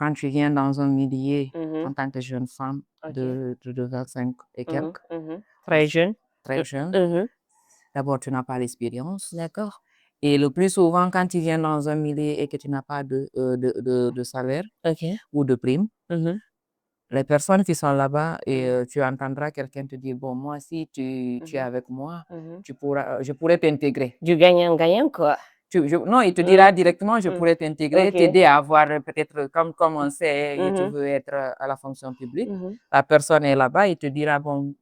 quand tu viens dans un milieu Mhm. en tant que jeune femme Ok. de 25 et quelques, Très jeune. très jeune, Mhm. d'abord, tu n'as pas l'expérience. D'accord. Et le plus souvent, quand tu viens dans un milieu et que tu n'as pas de salaire Ok. ou de prime, Mhm. les personnes qui sont là-bas et tu entendras quelqu'un te dire, bon, moi, si tu es avec moi, je pourrais t'intégrer. Du gagnant-gagnant, quoi. Non, il te dira directement, je pourrais t'intégrer, Ok. t'aider à avoir peut-être, comme on sait, et tu veux être à la fonction publique. La personne est là-bas, il te dira, bon,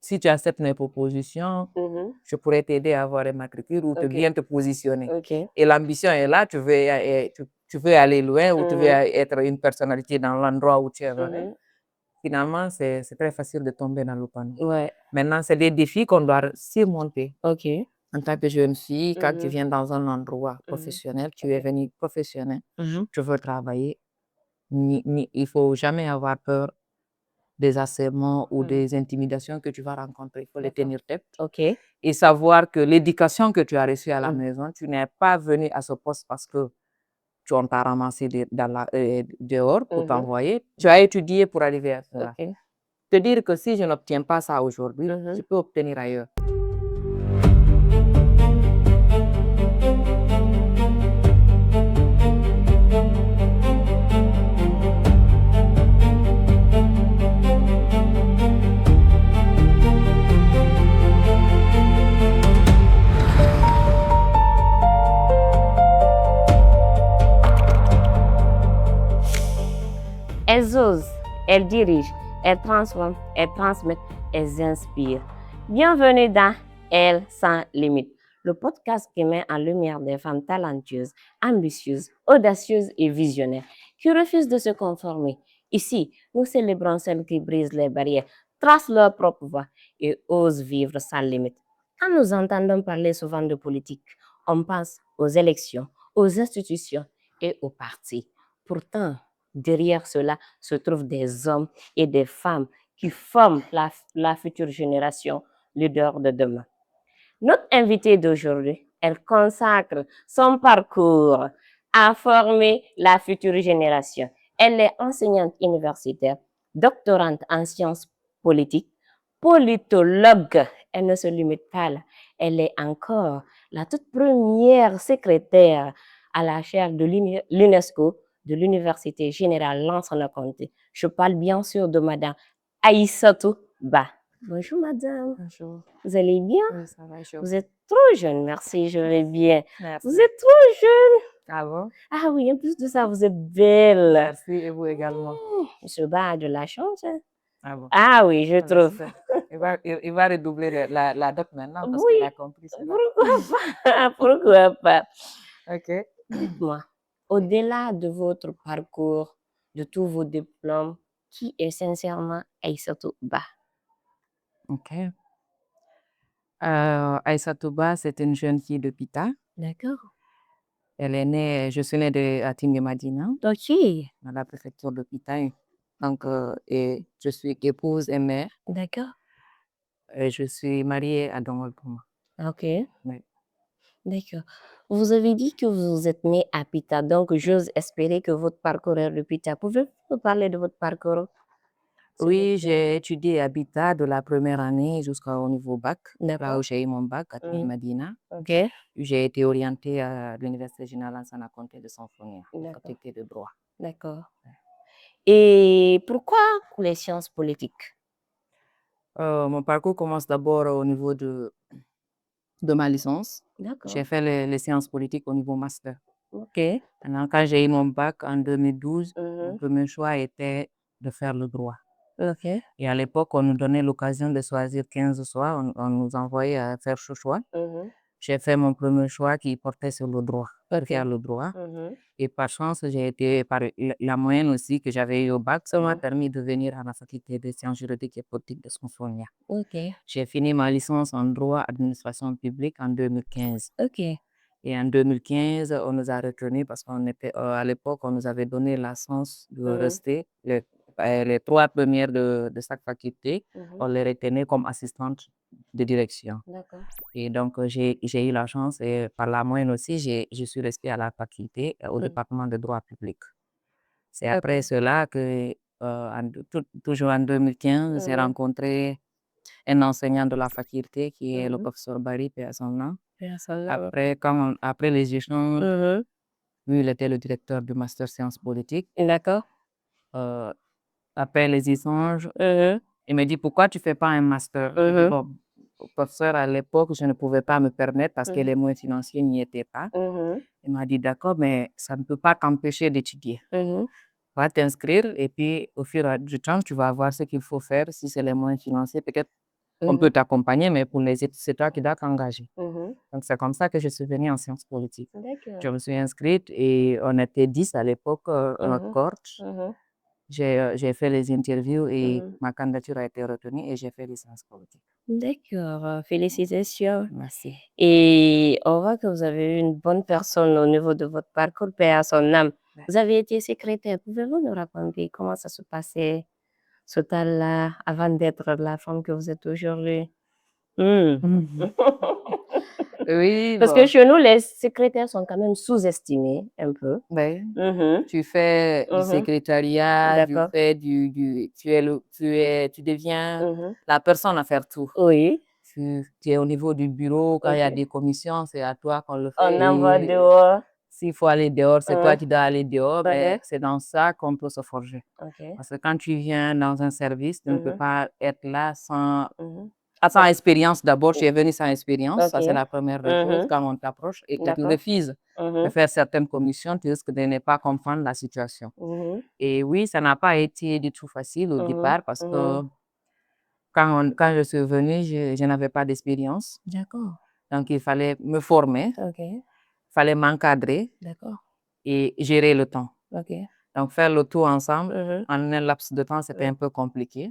si tu acceptes mes propositions, je pourrais t'aider à avoir une matricule ou bien te positionner. Ok. Et l'ambition est là, tu veux aller loin ou tu veux être une personnalité dans l'endroit où tu es venu. Finalement, c'est très facile de tomber dans le panneau. Ouais. Maintenant, c'est des défis qu'on doit surmonter. Ok. En tant que jeune fille, quand tu viens dans un endroit professionnel, tu es venu professionnel, tu veux travailler, il ne faut jamais avoir peur des harcèlements ou des intimidations que tu vas rencontrer. Il faut les tenir tête. Ok. Et savoir que l'éducation que tu as reçue à la maison, tu n'es pas venu à ce poste parce que on t'a ramassé dehors pour t'envoyer. Tu as étudié pour arriver à cela. Ok. Te dire que si je n'obtiens pas ça aujourd'hui, je peux obtenir ailleurs. Elles osent, elles dirigent, elles transforment, elles transmettent, elles inspirent. Bienvenue dans Elles sans limite, le podcast qui met en lumière des femmes talentueuses, ambitieuses, audacieuses et visionnaires qui refusent de se conformer. Ici, nous célébrons celles qui brisent les barrières, tracent leur propre voie et osent vivre sans limite. Quand nous entendons parler souvent de politique, on pense aux élections, aux institutions et aux partis. Pourtant, derrière cela se trouvent des hommes et des femmes qui forment la future génération leader de demain. Notre invitée d'aujourd'hui, elle consacre son parcours à former la future génération. Elle est enseignante universitaire, doctorante en sciences politiques, politologue. Elle ne se limite pas là. Elle est encore la toute première secrétaire à la chaire de l'UNESCO de l'Université générale Lansana-Conté. Je parle bien sûr de Madame Aïssatou Ba. Bonjour Madame. Bonjour. Vous allez bien? Oui, ça va, Vous êtes trop jeune, merci, je vais bien. Merci. Vous êtes trop jeune. Ah bon? Ah oui, en plus de ça, vous êtes belle. Merci, et vous également. Monsieur Ba a de la chance. Hein? Ah bon? Ah oui, je trouve. Il va redoubler la dot maintenant parce Oui, qu'il a compris cela. pourquoi pas? Pourquoi pas? OK. Dites-moi, au-delà de votre parcours, de tous vos diplômes, qui est sincèrement Aïssatou Ba? OK. Aïssatou Ba, c'est une jeune fille de Pita. D'accord. Je suis née à Tingué-Madina, Ok. dans la préfecture de Pita. Donc, et je suis épouse et mère. D'accord. Et je suis mariée à Dongolpoma. Ok. Oui. D'accord. Vous avez dit que vous êtes né à Pita, donc j'ose espérer que votre parcours est de Pita. Pouvez-vous nous parler de votre parcours? Oui, j'ai étudié à Pita de la première année jusqu'au niveau bac, là D'accord. où j'ai eu mon bac à Tingué-Madina. Ok. J'ai été orientée à l'Université générale Lansana Conté de Saint-Fournier, D'accord. faculté de droit. D'accord. Et pourquoi les sciences politiques? Mon parcours commence d'abord au niveau de ma licence. D'accord. J'ai fait les sciences politiques au niveau master. Ok. Maintenant, quand j'ai eu mon bac en 2012, mon Mhm. premier choix était de faire le droit. Ok. Et à l'époque, on nous donnait l'occasion de choisir 15 choix. On nous envoyait à faire ce choix. Mhm. J'ai fait mon premier choix qui portait sur le droit, Ok. faire le droit. Mhm. Et par chance, j'ai été par la moyenne aussi que j'avais eu au bac, ça m'a permis de venir à la faculté de sciences juridiques et politiques de Saint-Fournier. Ok. J'ai fini ma licence en droit administration publique en 2015. Ok. Et en 2015, on nous a retenus parce qu'on était, à l'époque, on nous avait donné la chance de rester les 3 premières de chaque faculté. On les retenait comme assistantes de direction. D'accord. Et donc, j'ai eu la chance et par la moyenne aussi, je suis restée à la faculté, au département de droit public. C'est après cela que, toujours en 2015, j'ai rencontré un enseignant de la faculté qui est le professeur Barry, paix à son nom. Après les échanges, lui, il était le directeur du master sciences politiques. D'accord. Après les échanges, il me dit, pourquoi tu ne fais pas un master? Bon, professeur, à l'époque, je ne pouvais pas me permettre parce que les moyens financiers n'y étaient pas. Il m'a dit, d'accord, mais ça ne peut pas t'empêcher d'étudier. Va t'inscrire et puis au fur et à mesure du temps, tu vas voir ce qu'il faut faire. Si c'est les moyens financiers, peut-être on peut t'accompagner, mais pour les études, c'est toi qui dois t'engager. Donc, c'est comme ça que je suis venue en sciences politiques. Je me suis inscrite et on était 10 à l'époque, notre cohorte. J'ai fait les interviews et ma candidature a été retenue et j'ai fait les sciences politiques. D'accord, félicitations. Merci. Et on voit que vous avez eu une bonne personne au niveau de votre parcours, paix à son âme. Vous avez été secrétaire. Pouvez-vous nous raconter comment ça se passait, ce temps-là, avant d'être la femme que vous êtes aujourd'hui? Oui, Parce que chez nous, les secrétaires sont quand même sous-estimés un peu. Oui. Tu fais du secrétariat, tu fais tu deviens la personne à faire tout. Oui. Tu es au niveau du bureau, quand il y a des commissions, c'est à toi qu'on le fait. On envoie dehors. S'il faut aller dehors, c'est toi qui dois aller dehors, mais c'est dans ça qu'on peut se forger. Parce que quand tu viens dans un service, tu ne peux pas être là sans expérience. D'abord, tu es venu sans expérience, ça c'est la première chose quand on t'approche et que tu refuses de faire certaines commissions, tu risques de ne pas comprendre la situation. Et oui, ça n'a pas été du tout facile au départ parce que quand je suis venue, je n'avais pas d'expérience. D'accord. Donc, il fallait me former, il fallait m'encadrer et gérer le temps. Donc, faire le tout ensemble en un laps de temps, c'était un peu compliqué.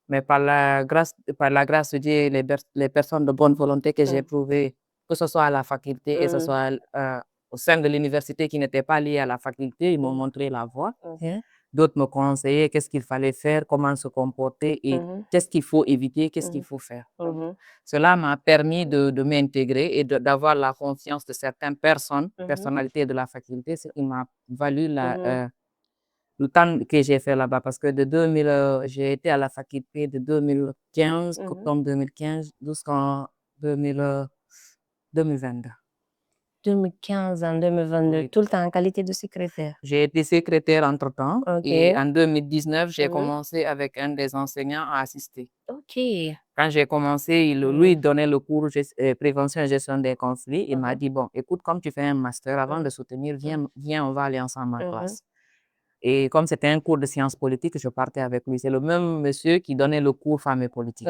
Mais par la grâce de Dieu, les personnes de bonne volonté que j'ai éprouvées, que ce soit à la faculté et que ce soit au sein de l'université qui n'étaient pas liées à la faculté, ils m'ont montré la voie. D'autres me conseillaient qu'est-ce qu'il fallait faire, comment se comporter et qu'est-ce qu'il faut éviter, qu'est-ce qu'il faut faire. Cela m'a permis de m'intégrer et d'avoir la confiance de certaines personnalités de la faculté, ce qui m'a valu le temps que j'ai fait là-bas, parce que j'ai été à la faculté de 2015, octobre 2015, jusqu'en 2022. 2015 en 2022, tout le temps en qualité de secrétaire. J'ai été secrétaire entre-temps et en 2019, j'ai commencé avec un des enseignants à assister. Quand j'ai commencé, lui donnait le cours prévention et gestion des conflits. Il m'a dit, bon, écoute, comme tu fais un master, avant de soutenir, viens, on va aller ensemble en classe. Et comme c'était un cours de sciences politiques, je partais avec lui. C'est le même monsieur qui donnait le cours femmes et politiques.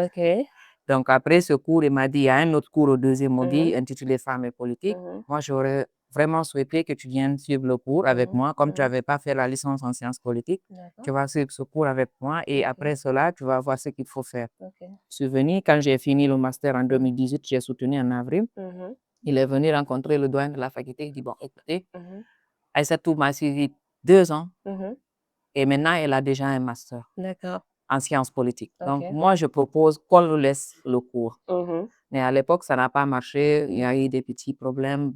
Donc après ce cours, il m'a dit, il y a un autre cours au deuxième maudit intitulé femmes et politiques. Moi, j'aurais vraiment souhaité que tu viennes suivre le cours avec moi. Comme tu n'avais pas fait la licence en sciences politiques, tu vas suivre ce cours avec moi et après cela, tu vas voir ce qu'il faut faire. Je suis venue, quand j'ai fini le master en 2018, j'ai soutenu en avril. Il est venu rencontrer le doyen de la faculté. Il dit, bon, écoutez, Aïssatou m'a suivi 2 ans et maintenant, elle a déjà un master en sciences politiques. Donc, moi, je propose qu'on lui laisse le cours. Mais à l'époque, ça n'a pas marché. Il y a eu des petits problèmes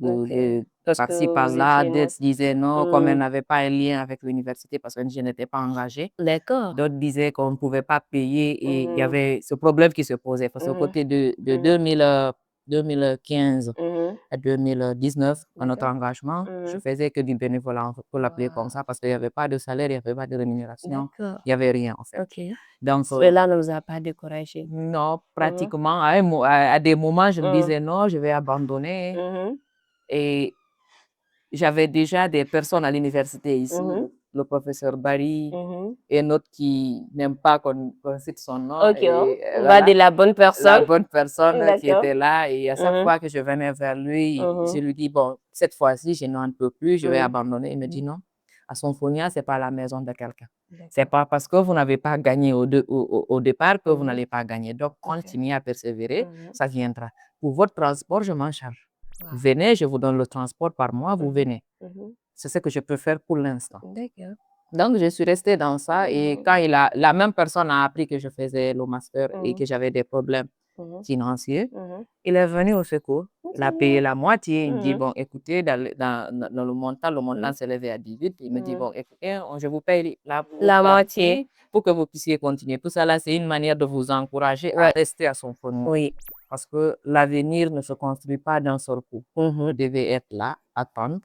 par-ci, par-là. D'autres disaient non, comme elle n'avait pas un lien avec l'université parce que je n'étais pas engagée. D'autres disaient qu'on ne pouvait pas payer et il y avait ce problème qui se posait. Parce qu'au côté de 2015 à 2019, à notre engagement, je faisais que du bénévolat, on peut l'appeler comme ça, parce qu'il n'y avait pas de salaire, il n'y avait pas de rémunération, il n'y avait rien en fait. Donc, cela ne vous a pas découragé? Non, pratiquement. À des moments, je me disais non, je vais abandonner. Et j'avais déjà des personnes à l'université ici, le professeur Barry, et un autre qui n'aime pas qu'on cite son nom. On va de la bonne personne. La bonne personne qui était là. Et à chaque fois que je venais vers lui, je lui dis, bon, cette fois-ci, je n'en peux plus, je vais abandonner. Il me dit non. À Symphonia, ce n'est pas la maison de quelqu'un. Ce n'est pas parce que vous n'avez pas gagné au départ que vous n'allez pas gagner. Donc, continuez à persévérer, ça viendra. Pour votre transport, je m'en charge. Venez, je vous donne le transport par mois, vous venez. C'est ce que je peux faire pour l'instant. Donc, je suis restée dans ça et quand la même personne a appris que je faisais le master et que j'avais des problèmes financiers, il est venu au secours. Il a payé la moitié. Il me dit, bon, écoutez, dans le montant s'élevait à 18. Il me dit, bon, écoutez, je vous paye la moitié pour que vous puissiez continuer. Tout ça, là, c'est une manière de vous encourager à rester à Symphonie. Oui. Parce que l'avenir ne se construit pas d'un seul coup. Vous devez être là, attendre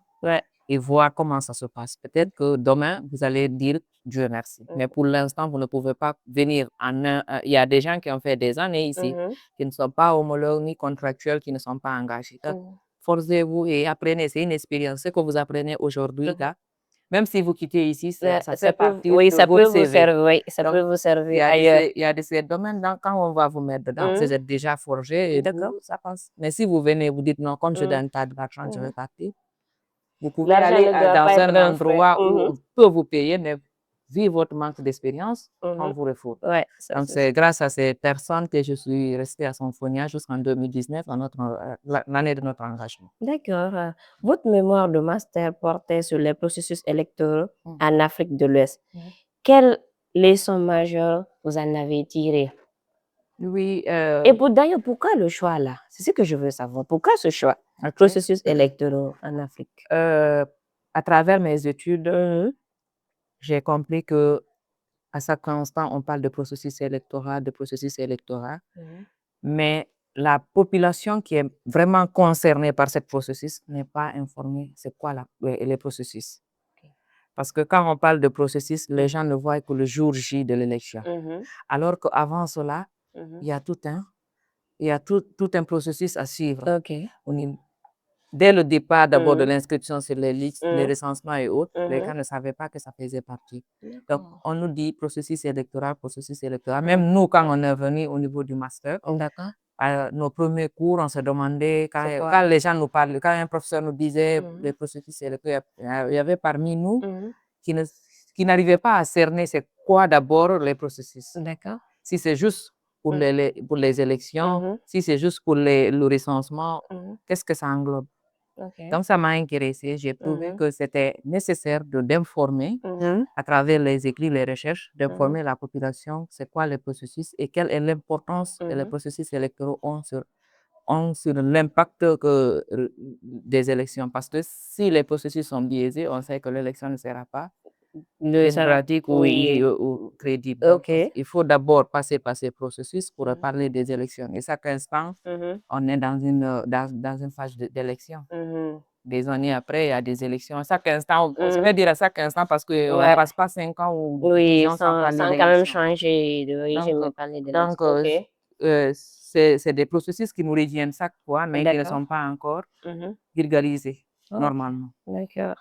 et voir comment ça se passe. Peut-être que demain, vous allez dire Dieu merci. Mais pour l'instant, vous ne pouvez pas venir il y a des gens qui ont fait des années ici, qui ne sont pas homologues ni contractuels, qui ne sont pas engagés. Forcez-vous et apprenez. C'est une expérience. Ce que vous apprenez aujourd'hui, là, même si vous quittez ici, ça fait partie de votre CV. Ça peut vous servir ailleurs. Il y a des domaines, quand on va vous mettre dedans, vous êtes déjà forgé et ça passe. Mais si vous venez, vous dites non, comme je donne tas d'argent, je vais partir. Vous pouvez aller dans un endroit où on peut vous payer, mais vu votre manque d'expérience, on vous refoule. Donc, c'est grâce à ces personnes que je suis restée à Symphonia jusqu'en 2019, l'année de notre engagement. D'accord. Votre mémoire de master portait sur les processus électoraux en Afrique de l'Ouest. Quelles leçons majeures vous en avez tirées? Oui. Et d'ailleurs, pourquoi le choix là? C'est ce que je veux savoir. Pourquoi ce choix? Processus électoraux en Afrique. À travers mes études, j'ai compris que à chaque instant, on parle de processus électoral, mais la population qui est vraiment concernée par ce processus n'est pas informée c'est quoi les processus. Parce que quand on parle de processus, les gens ne voient que le jour J de l'élection. Alors qu'avant cela, il y a tout un processus à suivre. Dès le départ, d'abord de l'inscription sur les listes, les recensements et autres, les gens ne savaient pas que ça faisait partie. Donc, on nous dit processus électoral. Même nous, quand on est venu au niveau du master, nos premiers cours, on se demandait, quand les gens nous parlaient, quand un professeur nous disait les processus électoraux, il y avait parmi nous qui n'arrivaient pas à cerner c'est quoi d'abord les processus. Si c'est juste pour les élections, si c'est juste pour le recensement, qu'est-ce que ça englobe? Donc, ça m'a intéressée. J'ai trouvé que c'était nécessaire d'informer à travers les écrits, les recherches, d'informer la population c'est quoi le processus et quelle est l'importance que les processus électoraux ont sur l'impact des élections. Parce que si les processus sont biaisés, on sait que l'élection ne sera pas démocratique ou crédible. Donc, il faut d'abord passer par ces processus pour parler des élections. Et chaque instant, on est dans une phase d'élection. Des années après, il y a des élections. Chaque instant, je vais dire à chaque instant parce qu'on ne passe pas 5 ans ou 10 ans sans parler quand même changer de régime et parler d'élection. Donc, c'est des processus qui nous reviennent chaque fois, mais qui ne sont pas encore vulgarisés normalement. D'accord.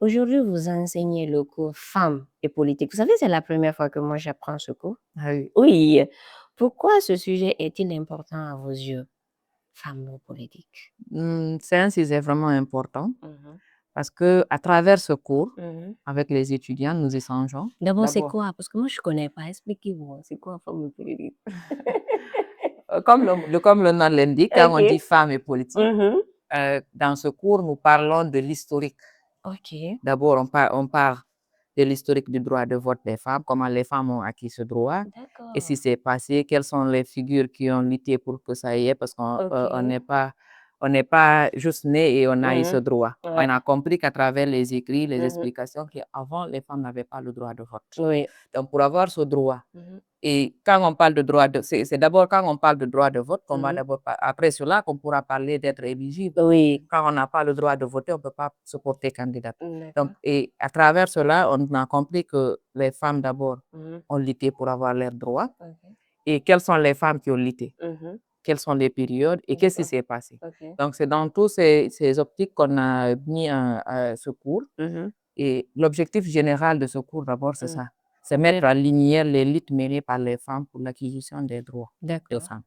Aujourd'hui, vous enseignez le cours Femmes et politique. Vous savez, c'est la première fois que moi j'apprends ce cours. Oui. Pourquoi ce sujet est-il important à vos yeux? Femmes et politique. C'est un sujet vraiment important parce qu'à travers ce cours, avec les étudiants, nous échangeons. D'abord, c'est quoi? Parce que moi, je ne connais pas. Expliquez-moi, c'est quoi Femmes et politique? Comme le nom l'indique, quand on dit femmes et politique, dans ce cours, nous parlons de l'historique. D'abord, on parle de l'historique du droit de vote des femmes, comment les femmes ont acquis ce droit, et si c'est passé, quelles sont les figures qui ont lutté pour que ça y est, parce qu'on n'est pas juste né et on a eu ce droit. On a compris qu'à travers les écrits, les explications, qu'avant, les femmes n'avaient pas le droit de vote. Donc, pour avoir ce droit, et quand on parle de droit c'est d'abord quand on parle de droit de vote qu'on va d'abord après cela qu'on pourra parler d'être éligible. Quand on n'a pas le droit de voter, on ne peut pas se porter candidate. Donc, et à travers cela, on a compris que les femmes d'abord ont lutté pour avoir leurs droits. Et quelles sont les femmes qui ont lutté? Quelles sont les périodes et qu'est-ce qui s'est passé? Donc, c'est dans tous ces optiques qu'on a mis ce cours. Et l'objectif général de ce cours, d'abord, c'est ça. C'est mettre en lumière les luttes menées par les femmes pour l'acquisition des droits des femmes.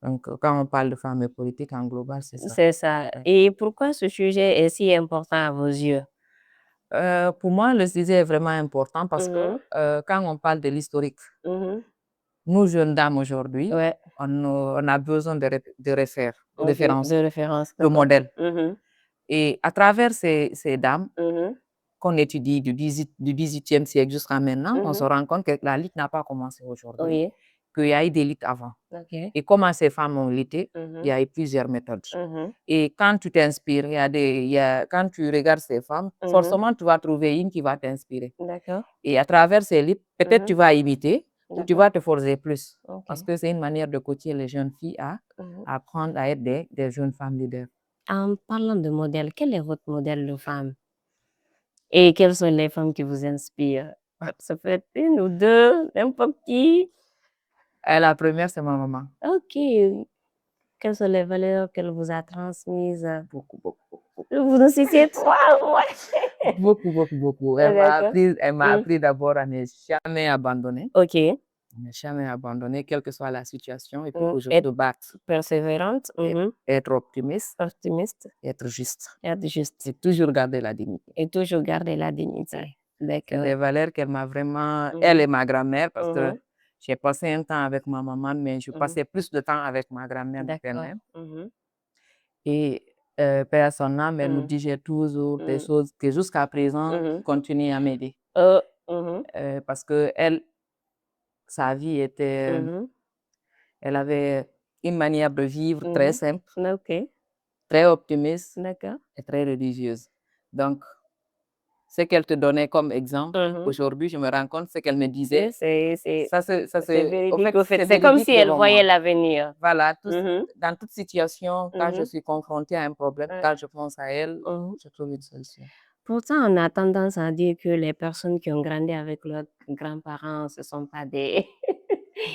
Donc, quand on parle de femmes et politique en global, c'est ça. C'est ça. Et pourquoi ce sujet est si important à vos yeux? Pour moi, le sujet est vraiment important parce que quand on parle de l'historique, nous, jeunes dames aujourd'hui, on a besoin de références, de modèles. Et à travers ces dames, qu'on étudie du 18e siècle jusqu'à maintenant, on se rend compte que la lutte n'a pas commencé aujourd'hui. qu'il y a eu des luttes avant. OK. Et comment ces femmes ont lutté, il y a eu plusieurs méthodes. Et quand tu t'inspires, quand tu regardes ces femmes, forcément, tu vas trouver une qui va t'inspirer. D'accord. Et à travers ces luttes, peut-être tu vas imiter ou tu vas te forcer plus. OK. Parce que c'est une manière de coacher les jeunes filles à apprendre à être des jeunes femmes leaders. En parlant de modèle, quel est votre modèle de femme? Et quelles sont les femmes qui vous inspirent? Ça peut être une ou deux, n'importe qui. La première, c'est ma maman. OK. Quelles sont les valeurs qu'elle vous a transmises? Beaucoup, beaucoup, beaucoup. Vous nous citiez 3, ouais. Beaucoup, beaucoup, beaucoup. Elle m'a appris d'abord à ne jamais abandonner. OK. Ne jamais abandonner, quelle que soit la situation, et puis toujours te battre. Persévérante. Être optimiste. Optimiste. Être juste. Être juste. Et toujours garder la dignité. Et toujours garder la dignité. C'est des valeurs qu'elle m'a vraiment... Elle et ma grand-mère, parce que j'ai passé un temps avec ma maman, mais je passais plus de temps avec ma grand-mère qu'elle-même. Et paix à son âme, elle nous disait toujours des choses que jusqu'à présent continuent à m'aider. Parce que elle, sa vie était... Elle avait une manière de vivre très simple, très optimiste et très religieuse. Donc, ce qu'elle te donnait comme exemple, aujourd'hui, je me rends compte ce qu'elle me disait. C'est véridique, au fait. C'est comme si elle voyait l'avenir. Voilà, dans toute situation, quand je suis confrontée à un problème, quand je pense à elle, je trouve une solution. Pourtant, on a tendance à dire que les personnes qui ont grandi avec leurs grands-parents, ce ne sont pas des...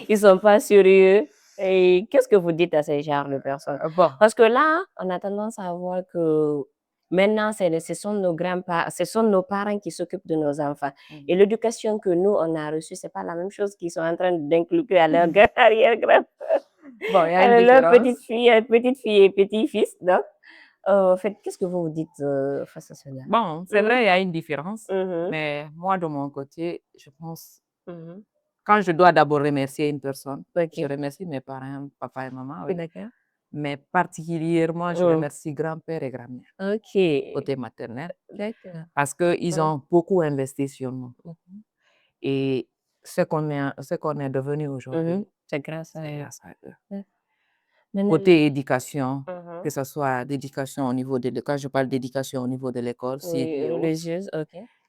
Ils ne sont pas sérieux. Et qu'est-ce que vous dites à ces genres de personnes? Parce que là, on a tendance à voir que maintenant, ce sont nos grands-parents, ce sont nos parents qui s'occupent de nos enfants. Et l'éducation que nous, on a reçue, ce n'est pas la même chose qu'ils sont en train d'inculquer à leur arrière-grand-père. Bon, il y a une différence. Leur petite fille et petit-fils, donc. En fait, qu'est-ce que vous dites face à cela? Bon, c'est vrai, il y a une différence. Mais moi, de mon côté, je pense, quand je dois d'abord remercier une personne, je remercie mes parents, papa et maman, mais particulièrement, je remercie grand-père et grand-mère, côté maternel, parce qu'ils ont beaucoup investi sur nous. Et ce qu'on est devenu aujourd'hui, c'est grâce à eux. Côté éducation, que ce soit d'éducation au niveau de... Quand je parle d'éducation au niveau de l'école, religieuse,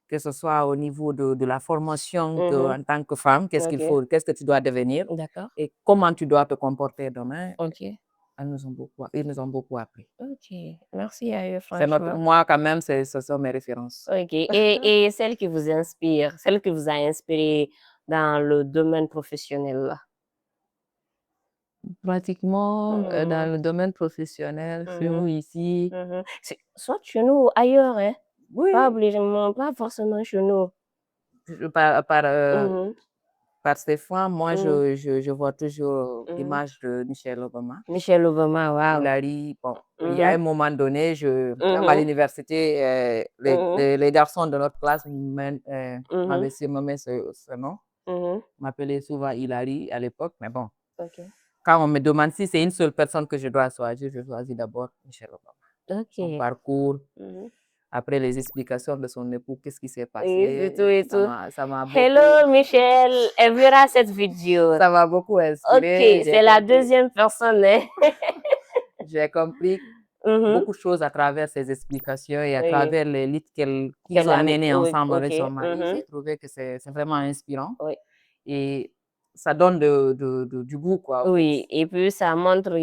que ce soit au niveau de la formation en tant que femme, qu'est-ce qu'il faut, qu'est-ce que tu dois devenir et comment tu dois te comporter demain. Ils nous ont beaucoup appris. Merci à eux, franchement. Moi, quand même, ce sont mes références. Et celle qui vous inspire, celle qui vous a inspiré dans le domaine professionnel? Pratiquement, dans le domaine professionnel, chez nous ici. Soit chez nous ou ailleurs, hein? Oui. Pas obligatoirement, pas forcément chez nous. Par ces fois, moi, je vois toujours l'image de Michelle Obama. Michelle Obama, wow. Il y a un moment donné, à l'université, les garçons de notre classe m'avaient surnommé ce nom. M'appelaient souvent Hilary à l'époque, mais bon. Quand on me demande si c'est une seule personne que je dois choisir, je choisis d'abord Michelle Obama. Son parcours, après les explications de son époux, qu'est-ce qui s'est passé. Et tout. Ça m'a beaucoup... Hello, Michelle, elle verra cette vidéo. Ça m'a beaucoup inspiré. C'est la deuxième personne. Hein? J'ai compris beaucoup de choses à travers ses explications et à travers les luttes qu'ils ont menées ensemble avec son mari. J'ai trouvé que c'est vraiment inspirant. Et ça donne du goût, quoi. Oui, et puis ça montre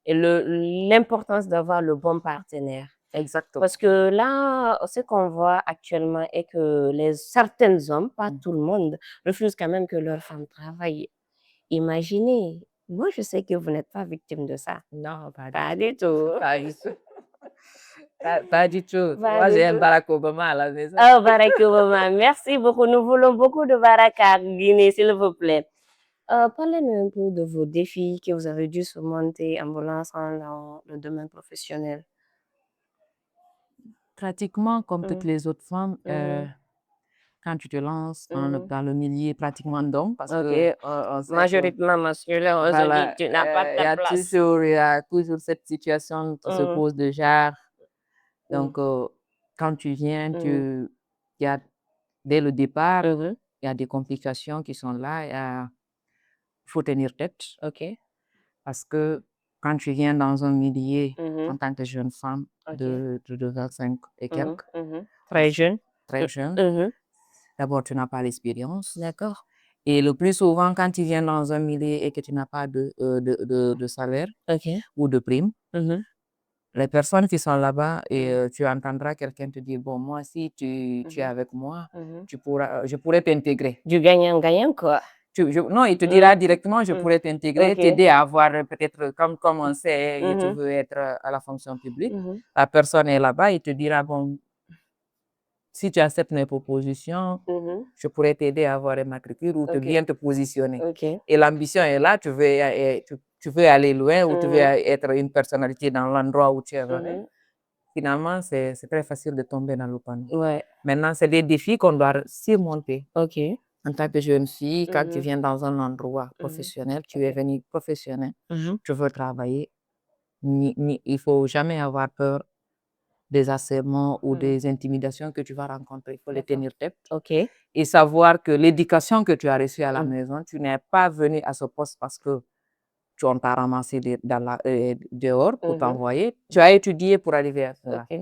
l'importance d'avoir le bon partenaire. Exactement. Parce que là, ce qu'on voit actuellement est que certains hommes, pas tout le monde, refusent quand même que leurs femmes travaillent. Imaginez, moi je sais que vous n'êtes pas victime de ça. Non, pas du tout. Pas du tout. Pas du tout. Moi, j'ai un Barack Obama à la maison. Oh, Barack Obama, merci beaucoup. Nous voulons beaucoup de Barack à Guinée, s'il vous plaît. Parlez-nous un peu de vos défis que vous avez dû surmonter en vous lançant dans le domaine professionnel. Pratiquement comme toutes les autres femmes, quand tu te lances dans le milieu pratiquement d'hommes, parce que majoritairement masculin, on se dit tu n'as pas ta place. Il y a toujours cette situation qui se pose de genre. Donc, quand tu viens, dès le départ, il y a des complications qui sont là. faut tenir tête. OK. Parce que quand tu viens dans un milieu Mhm. en tant que jeune femme OK. de 25 et quelques, Très jeune. très jeune, Mhm. d'abord, tu n'as pas l'expérience. D'accord. Et le plus souvent, quand tu viens dans un milieu et que tu n'as pas de salaire OK. ou de prime, Mhm. les personnes qui sont là-bas, et tu entendras quelqu'un te dire, bon, moi, si tu es avec moi, je pourrais t'intégrer. Du gagnant-gagnant, quoi. Non, il te dira directement, je pourrais t'intégrer, OK. t'aider à avoir peut-être, comme on sait, et tu veux être à la fonction publique. La personne est là-bas, il te dira, bon, si tu acceptes mes propositions, je pourrais t'aider à avoir un matricule ou bien te positionner. OK. Et l'ambition est là, tu veux aller loin ou tu veux être une personnalité dans l'endroit où tu es venu. Finalement, c'est très facile de tomber dans le panneau. Ouais. Maintenant, c'est des défis qu'on doit surmonter. OK. En tant que jeune fille, quand tu viens dans un endroit professionnel, tu es venu professionnel, tu veux travailler, il ne faut jamais avoir peur des harcèlements ou des intimidations que tu vas rencontrer. Il faut les tenir tête. OK. Et savoir que l'éducation que tu as reçue à la maison, tu n'es pas venu à ce poste parce que on t'a ramassé dehors pour t'envoyer. Tu as étudié pour arriver à cela. OK.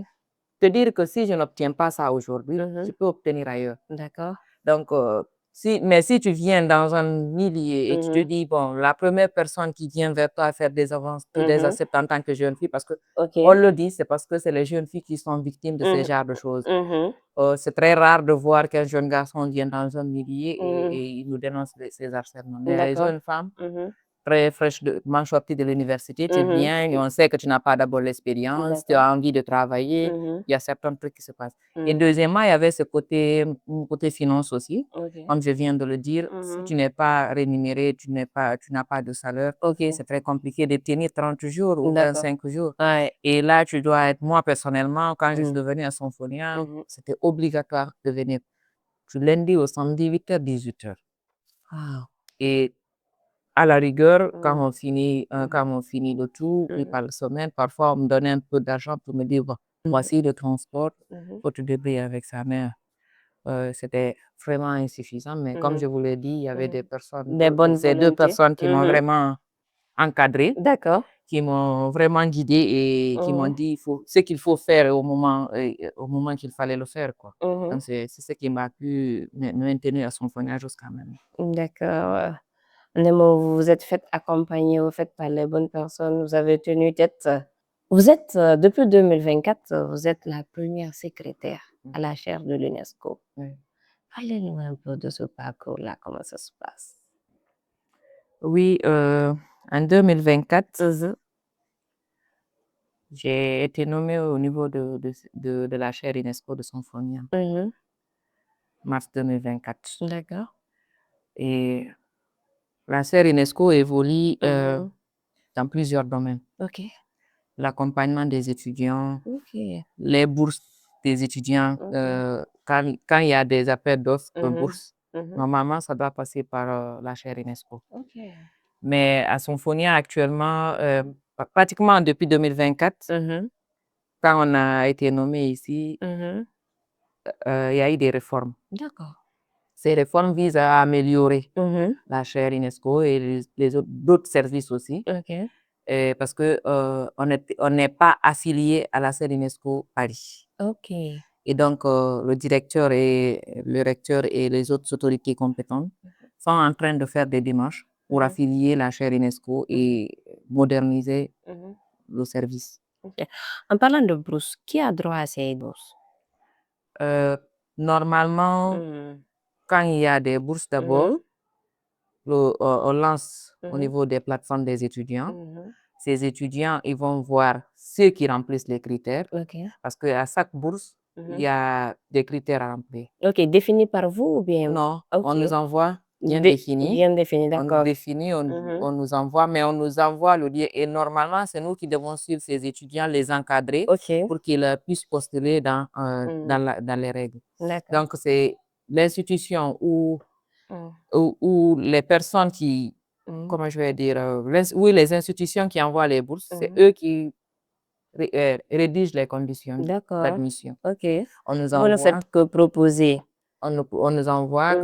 Te dire que si je n'obtiens pas ça aujourd'hui, je peux obtenir ailleurs. D'accord. Donc, mais si tu viens dans un milieu et tu te dis, bon, la première personne qui vient vers toi faire des avances, tu les acceptes en tant que jeune fille, parce que on le dit, c'est parce que c'est les jeunes filles qui sont victimes de ce genre de choses. C'est très rare de voir qu'un jeune garçon vient dans un milieu et il nous dénonce ces harcèlements. Mais les jeunes femmes, très fraîchement sorties de l'université, tu viens et on sait que tu n'as pas d'abord l'expérience, tu as envie de travailler, il y a certains trucs qui se passent. Et deuxièmement, il y avait ce côté finance aussi. Comme je viens de le dire, si tu n'es pas rémunéré, tu n'as pas de salaire, c'est très compliqué de tenir 30 jours ou 25 jours. Et là, tu dois être, moi personnellement, quand je suis devenue à Symphonia, c'était obligatoire de venir du lundi au samedi, 8h, 18h. Et à la rigueur, quand on finit le tout, et par la semaine, parfois on me donnait un peu d'argent pour me dire, bon, voici le transport, faut te débrouiller avec sa mère. C'était vraiment insuffisant, mais comme je vous l'ai dit, il y avait des personnes, ces deux personnes qui m'ont vraiment encadré, qui m'ont vraiment guidé et qui m'ont dit ce qu'il faut faire au moment qu'il fallait le faire, quoi. Donc, c'est ce qui m'a pu me maintenir à Symphonia jusqu'à maintenant. D'accord. Vous vous êtes fait accompagner par les bonnes personnes, vous avez tenu tête. Vous êtes, depuis 2024, vous êtes la première secrétaire à la chaire de l'UNESCO. Parlez-nous un peu de ce parcours-là, comment ça se passe? Oui, en 2024, j'ai été nommée au niveau de la chaire UNESCO de Symphonia. Mars 2024. D'accord. Et la chaire UNESCO évolue dans plusieurs domaines. OK. L'accompagnement des étudiants, les bourses des étudiants. Quand il y a des appels d'offres de bourses, normalement, ça doit passer par la chaire UNESCO. Mais à Symphonia, actuellement, pratiquement depuis 2024, quand on a été nommé ici, il y a eu des réformes. D'accord. Ces réformes visent à améliorer la chaire UNESCO et d'autres services aussi. Parce que on n'est pas affilié à la chaire UNESCO Paris. Et donc, le directeur et le recteur et les autres autorités compétentes sont en train de faire des démarches pour affilier la chaire UNESCO et moderniser le service. En parlant de bourse, qui a droit à ces bourses? Normalement, quand il y a des bourses d'abord, on lance au niveau des plateformes des étudiants. Ces étudiants, ils vont voir ceux qui remplissent les critères. Parce qu'à chaque bourse, il y a des critères à remplir. Définis par vous ou bien? Non, on nous envoie bien défini. Bien défini, d'accord. On définit, on nous envoie, mais on nous envoie le lien. Et normalement, c'est nous qui devons suivre ces étudiants, les encadrer pour qu'ils puissent postuler dans les règles. Donc, c'est l'institution ou les personnes qui, comment je vais dire, les institutions qui envoient les bourses, c'est eux qui rédigent les conditions d'admission. On nous envoie. Vous ne faites que proposer. On nous envoie.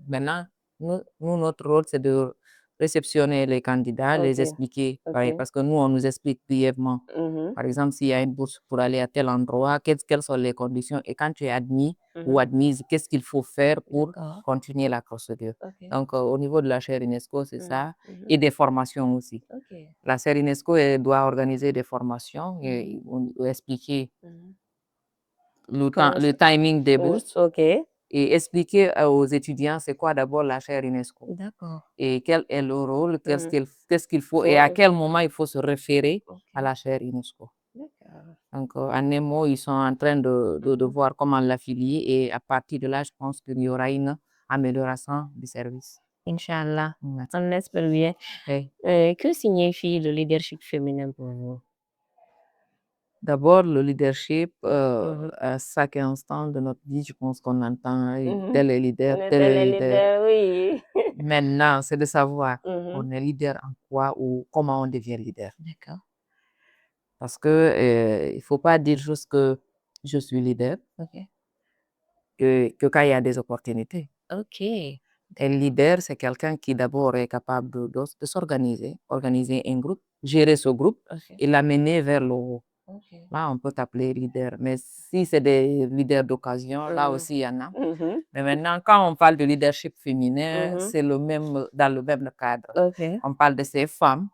Maintenant, nous, notre rôle, c'est de réceptionner les candidats, les expliquer, parce que nous, on nous explique brièvement. Par exemple, s'il y a une bourse pour aller à tel endroit, quelles sont les conditions, et quand tu es admis ou admise, qu'est-ce qu'il faut faire pour continuer la procédure. Donc, au niveau de la chaire UNESCO, c'est ça, et des formations aussi. La chaire UNESCO doit organiser des formations et expliquer le timing des bourses. Et expliquer aux étudiants c'est quoi d'abord la chaire UNESCO. Et quel est le rôle, qu'est-ce qu'il faut et à quel moment il faut se référer à la chaire UNESCO. Donc, en un mot, ils sont en train de voir comment l'affilier et à partir de là, je pense qu'il y aura une amélioration du service. Inch'Allah, on espère bien. Que signifie le leadership féminin pour vous? D'abord, le leadership, à chaque instant de notre vie, je pense qu'on entend tel est leader, tel est leader. Oui. Maintenant, c'est de savoir on est leader en quoi ou comment on devient leader. D'accord. Parce que il faut pas dire juste que je suis leader, que quand il y a des opportunités. Un leader, c'est quelqu'un qui d'abord est capable de s'organiser, organiser un groupe, gérer ce groupe et l'amener vers le haut. Là, on peut t'appeler leader. Mais si c'est des leaders d'occasion, là aussi, il y en a. Mais maintenant, quand on parle de leadership féminin, c'est dans le même cadre. On parle de ces femmes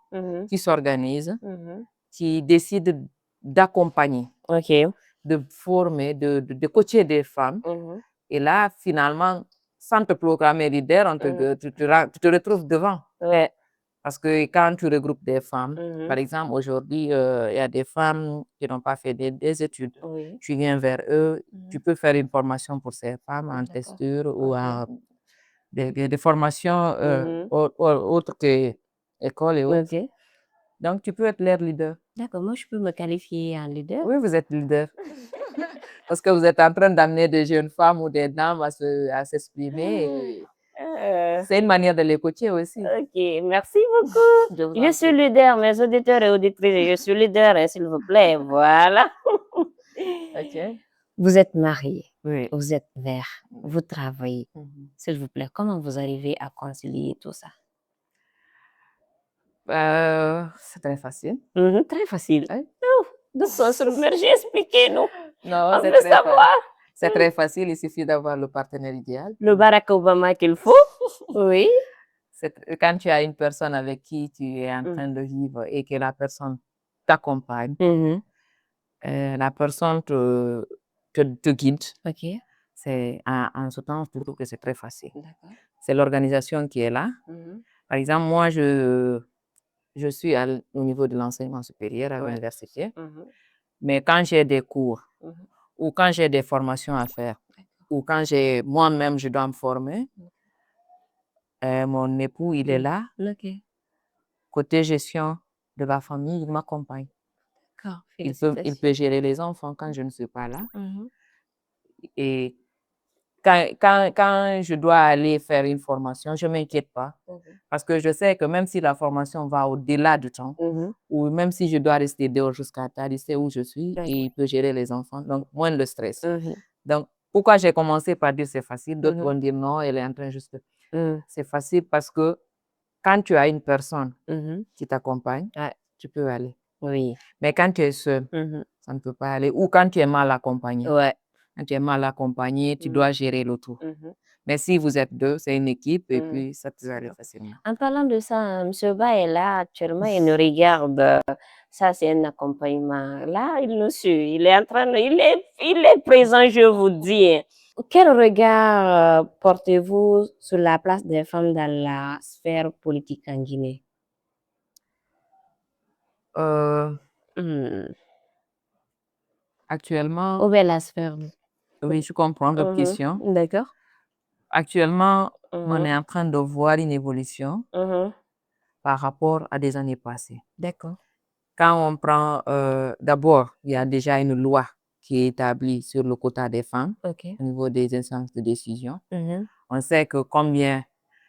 qui s'organisent, qui décident d'accompagner, de former, de coacher des femmes. Et là, finalement, sans te programmer leader, tu te retrouves devant. Parce que quand tu regroupes des femmes, par exemple, aujourd'hui, il y a des femmes qui n'ont pas fait des études. Tu viens vers eux, tu peux faire une formation pour ces femmes en texture ou en des formations autres que école et autres. Donc, tu peux être leur leader. D'accord, moi, je peux me qualifier en leader? Oui, vous êtes leader. Parce que vous êtes en train d'amener des jeunes femmes ou des dames à s'exprimer. C'est une manière de les coacher aussi. Merci beaucoup. Je suis leader, mes auditeurs et auditrices, je suis leader, s'il vous plaît. Voilà. Vous êtes marié, vous êtes mère, vous travaillez. S'il vous plaît, comment vous arrivez à concilier tout ça? C'est très facile. Très facile. Donc, submerger, expliquez-nous. Non, on veut savoir. C'est très facile, il suffit d'avoir le partenaire idéal. Le Barack Obama qu'il faut. Oui. Quand tu as une personne avec qui tu es en train de vivre et que la personne t'accompagne, la personne te guide. C'est en ce temps, je trouve que c'est très facile. C'est l'organisation qui est là. Par exemple, moi, je suis au niveau de l'enseignement supérieur à l'université. Mais quand j'ai des cours ou quand j'ai des formations à faire ou quand moi-même, je dois me former, mon époux, il est là. Côté gestion de la famille, il m'accompagne. Il peut gérer les enfants quand je ne suis pas là. Et quand je dois aller faire une formation, je ne m'inquiète pas. Parce que je sais que même si la formation va au-delà du temps, ou même si je dois rester dehors jusqu'à tard, il sait où je suis et il peut gérer les enfants. Donc, moins de stress. Donc, pourquoi j'ai commencé par dire c'est facile, d'autres vont dire non, elle est en train juste. C'est facile parce que quand tu as une personne qui t'accompagne, tu peux aller. Mais quand tu es seul, ça ne peut pas aller. Ou quand tu es mal accompagné. Quand tu es mal accompagné, tu dois gérer le tout. Mais si vous êtes deux, c'est une équipe et puis ça peut aller facilement. En parlant de ça, M. Ba est là actuellement, il nous regarde. Ça, c'est un accompagnement. Là, il nous suit. Il est en train il est présent, je vous dis. Quel regard portez-vous sur la place des femmes dans la sphère politique en Guinée? Actuellement... Où est la sphère? Oui, je comprends votre question. D'accord. Actuellement, on est en train de voir une évolution par rapport à des années passées. D'accord. Quand on prend, d'abord, il y a déjà une loi qui est établie sur le quota des femmes au niveau des instances de décision. On sait que combien,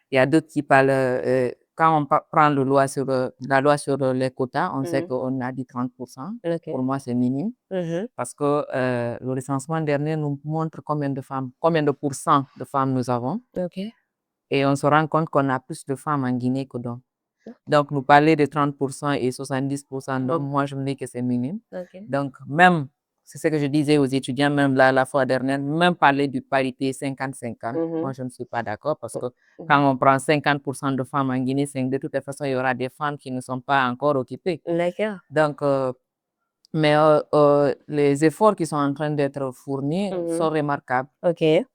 il y a d'autres qui parlent, quand on prend la loi sur les quotas, on sait qu'on a dit 30%. Pour moi, c'est minime. Parce que le recensement dernier nous montre combien de pourcents de femmes nous avons. Et on se rend compte qu'on a plus de femmes en Guinée que d'hommes. Donc, nous parler de 30% et 70%, donc moi, je me dis que c'est minime. Donc, même, c'est ce que je disais aux étudiants, même là, la fois dernière, même parler du parité 50-50, moi, je ne suis pas d'accord parce que quand on prend 50% de femmes en Guinée, de toute façon, il y aura des femmes qui ne sont pas encore occupées. Donc, mais les efforts qui sont en train d'être fournis sont remarquables.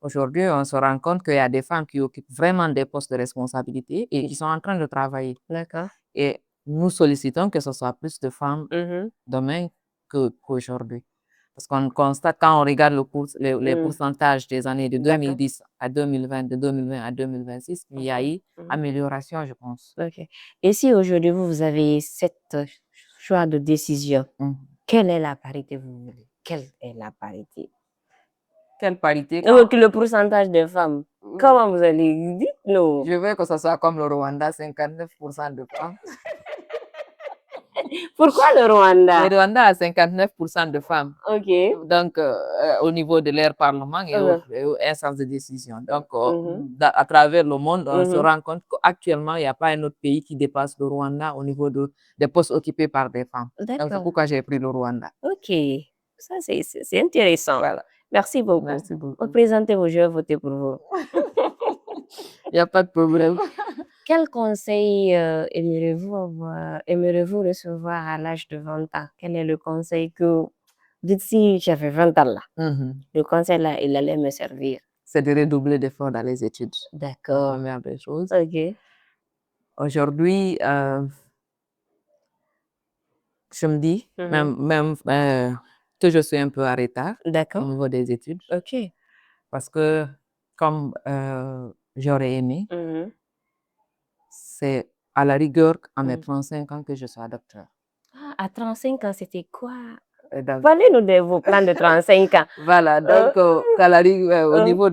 Aujourd'hui, on se rend compte qu'il y a des femmes qui occupent vraiment des postes de responsabilité et qui sont en train de travailler. Et nous sollicitons que ce soit plus de femmes demain qu'aujourd'hui. Parce qu'on constate, quand on regarde les pourcentages des années de 2010 à 2020, de 2020 à 2026, il y a eu amélioration, je pense. Et si aujourd'hui, vous avez cette choix de décision, quelle est la parité vous voulez? Quelle est la parité? Quelle parité? Le pourcentage de femmes. Comment vous allez dire? Je veux que ce soit comme le Rwanda, 59% de femmes. Pourquoi le Rwanda? Le Rwanda a 59% de femmes. Donc, au niveau de leur parlement et instance de décision. Donc, à travers le monde, on se rend compte qu'actuellement, il n'y a pas un autre pays qui dépasse le Rwanda au niveau des postes occupés par des femmes. Donc, c'est pourquoi j'ai pris le Rwanda. Ça, c'est intéressant. Voilà. Merci beaucoup. Merci beaucoup. Présentez-vous, je vais voter pour vous. Il n'y a pas de problème. Quel conseil aimeriez-vous recevoir à l'âge de 20 ans? Quel est le conseil que vous dites si j'avais 20 ans là? Le conseil là, il allait me servir. C'est de redoubler d'efforts dans les études. D'accord. La première des choses. Aujourd'hui, je me dis, même que je suis un peu en retard au niveau des études. Parce que, comme j'aurais aimé, c'est à la rigueur à mes 35 ans que je sois docteur. À 35 ans, c'était quoi? Parlez-nous de vos plans de 35 ans. Voilà, donc à la rigueur, au niveau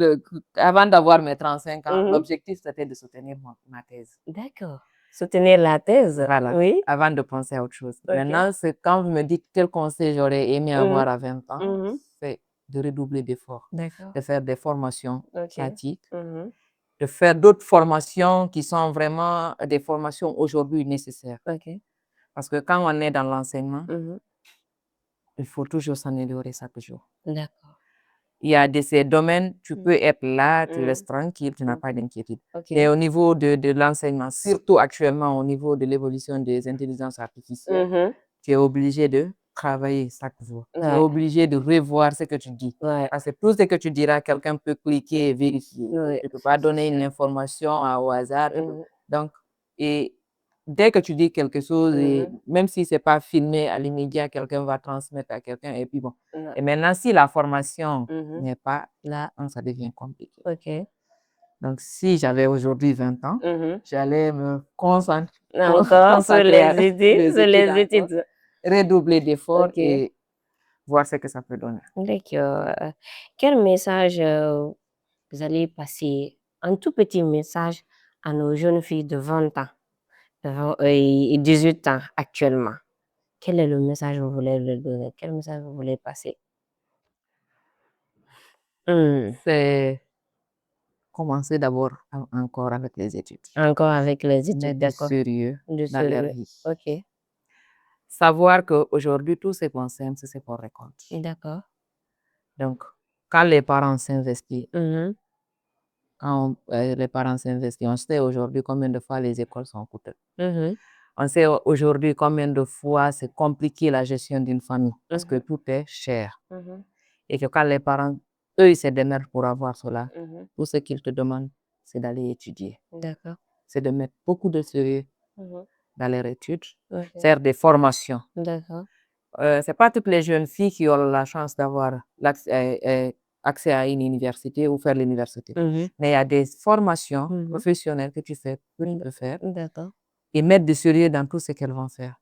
avant d'avoir mes 35 ans, l'objectif c'était de soutenir ma thèse. D'accord. Soutenir la thèse? Voilà, avant de penser à autre chose. Maintenant, c'est quand vous me dites quel conseil j'aurais aimé avoir à 20 ans, c'est de redoubler d'efforts, de faire des formations pratiques, de faire d'autres formations qui sont vraiment des formations aujourd'hui nécessaires. Parce que quand on est dans l'enseignement, il faut toujours s'améliorer chaque jour. Il y a ces domaines, tu peux être là, tu restes tranquille, tu n'as pas d'inquiétude. Et au niveau de l'enseignement, surtout actuellement au niveau de l'évolution des intelligences artificielles, tu es obligé de travailler chaque jour. Tu es obligé de revoir ce que tu dis. Parce que tout ce que tu diras, quelqu'un peut cliquer et vérifier. Tu ne peux pas donner une information au hasard. Donc, et dès que tu dis quelque chose, et même si ce n'est pas filmé à l'immédiat, quelqu'un va transmettre à quelqu'un. Et puis bon. Et maintenant, si la formation n'est pas là, ça devient compliqué. Donc, si j'avais aujourd'hui 20 ans, j'allais me concentrer sur les études. Redoubler d'efforts et voir ce que ça peut donner. D'accord. Quel message vous allez passer, un tout petit message à nos jeunes filles de 20 ans et 18 ans actuellement? Quel est le message que vous voulez leur donner? Quel message vous voulez passer? C'est commencer d'abord encore avec les études. Encore avec les études, d'accord. Sérieux dans leur vie. Savoir qu'aujourd'hui, tout ce qu'on sème, c'est pour récolte. D'accord. Donc, quand les parents s'investissent, on sait aujourd'hui combien de fois les écoles sont coûteuses. On sait aujourd'hui combien de fois c'est compliqué la gestion d'une famille parce que tout est cher. Et que quand les parents, eux, ils se démerdent pour avoir cela, tout ce qu'ils te demandent, c'est d'aller étudier. C'est de mettre beaucoup de sérieux dans leurs études, faire des formations. Ce n'est pas toutes les jeunes filles qui ont la chance d'avoir accès à une université ou faire l'université. Mais il y a des formations professionnelles que tu peux faire et mettre de sérieux dans tout ce qu'elles vont faire.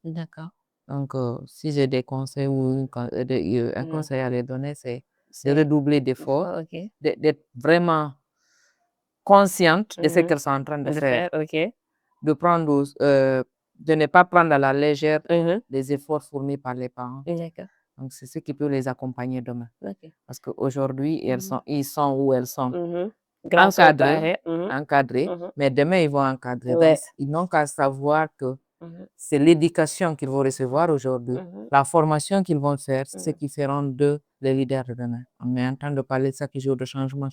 Donc, si j'ai des conseils ou un conseil à les donner, c'est de redoubler d'efforts, d'être vraiment consciente de ce qu'elles sont en train de faire, de ne pas prendre à la légère les efforts fournis par les parents. Donc, c'est ce qui peut les accompagner demain. Parce qu'aujourd'hui, ils sont où elles sont Grâce au carré. Encadrés, mais demain, ils vont encadrer. Ouais. Donc, ils n'ont qu'à savoir que c'est l'éducation qu'ils vont recevoir aujourd'hui, la formation qu'ils vont faire, c'est ce qui feront d'eux les leaders de demain. On est en train de parler de ça toujours de changement,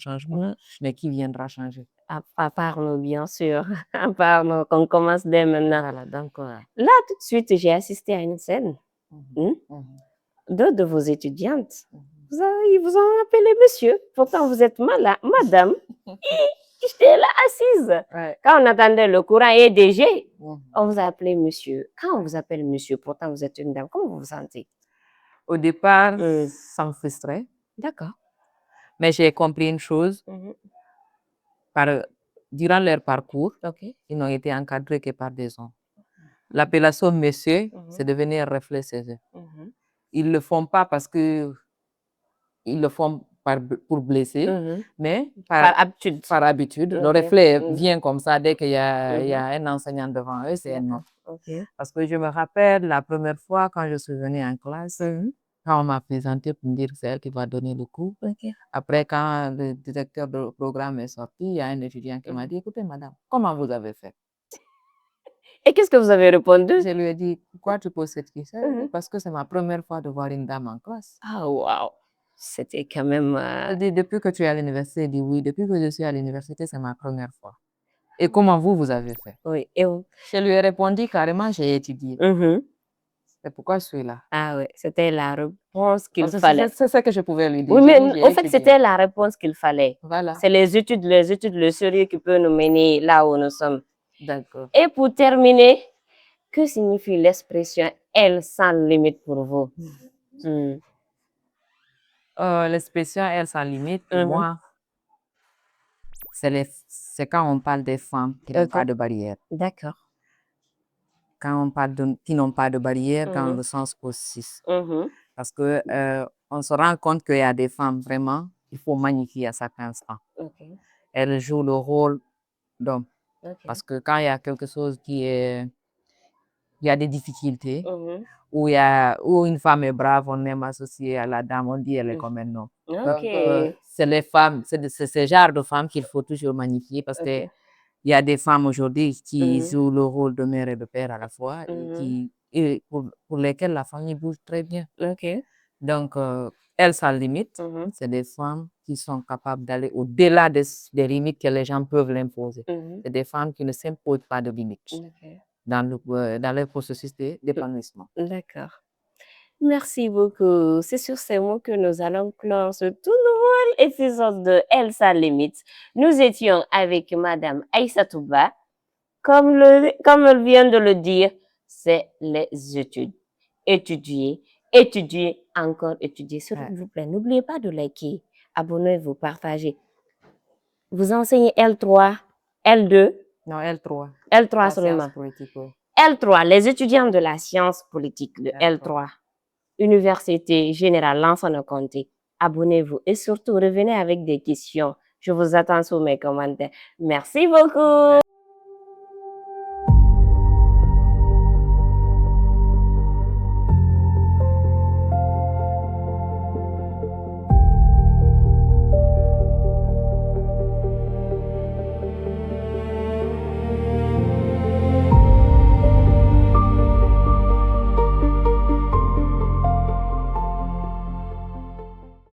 mais qui viendra changer? À part nous, bien sûr. À part nous, qu'on commence dès maintenant. Voilà, donc, Là, tout de suite, j'ai assisté à une scène. Deux de vos étudiantes, ils vous ont appelé monsieur. Pourtant, vous êtes madame. J'étais là assise. Ouais. Quand on attendait le courant EDG, on vous a appelé monsieur. Quand on vous appelle monsieur, pourtant vous êtes une dame, comment vous vous sentez? Au départ, ça me frustrait. D'accord. Mais j'ai compris une chose. Durant leur parcours, ils n'ont été encadrés que par des hommes. L'appellation monsieur, c'est devenu un reflet chez eux. Ils ne le font pas parce que ils le font pour blesser, mais par habitude. Le reflet vient comme ça dès qu'il y a un enseignant devant eux, c'est un nom. Parce que je me rappelle la première fois quand je suis venue en classe, quand on m'a présenté pour me dire que c'est elle qui va donner le cours. Après, quand le directeur du programme est sorti, il y a un étudiant qui m'a dit, écoutez madame, comment vous avez fait? Et qu'est-ce que vous avez répondu? Je lui ai dit, pourquoi tu poses cette question? Parce que c'est ma première fois de voir une dame en classe. Ah, waouh! C'était quand même... Elle dit, depuis que tu es à l'université, elle dit oui, depuis que je suis à l'université, c'est ma première fois. Et comment vous avez fait? Oui. Je lui ai répondu carrément, j'ai étudié. C'est pourquoi je suis là. Ah oui, c'était la réponse qu'il fallait. C'est ce que je pouvais lui dire. Oui, mais en fait, c'était la réponse qu'il fallait. Voilà. C'est les études, le sérieux qui peut nous mener là où nous sommes. D'accord. Et pour terminer, que signifie l'expression « elle sans limite » pour vous? L'expression « elle sans limite », pour moi, c'est quand on parle des femmes qui n'ont pas de barrière. D'accord. Quand on parle qui n'ont pas de barrière dans le sens positif. Parce que on se rend compte qu'il y a des femmes vraiment, il faut magnifier à chaque instant. Elles jouent le rôle d'homme. Parce que quand il y a quelque chose il y a des difficultés, où une femme est brave, on aime associer à la dame, on dit elle est comme un homme. Donc, c'est les femmes, c'est ce genre de femmes qu'il faut toujours magnifier parce que il y a des femmes aujourd'hui qui jouent le rôle de mère et de père à la fois et pour lesquelles la famille bouge très bien. Donc, elles sans limite, c'est des femmes qui sont capables d'aller au-delà des limites que les gens peuvent l'imposer. C'est des femmes qui ne s'imposent pas de limites dans le processus d'épanouissement. D'accord. Merci beaucoup. C'est sur ces mots que nous allons clore ce tout nouvel épisode de Elle sans limite. Nous étions avec Madame Aïssatou Ba. Comme elle vient de le dire, c'est les études. Étudier, encore étudier. S'il vous plaît, n'oubliez pas de liker, abonnez-vous, partagez. Vous enseignez L3, L2? Non, L3. L3 seulement. L3, les étudiants de la science politique de L3. Université Générale Lansana Conté. Abonnez-vous et surtout revenez avec des questions. Je vous attends sous mes commentaires. Merci beaucoup.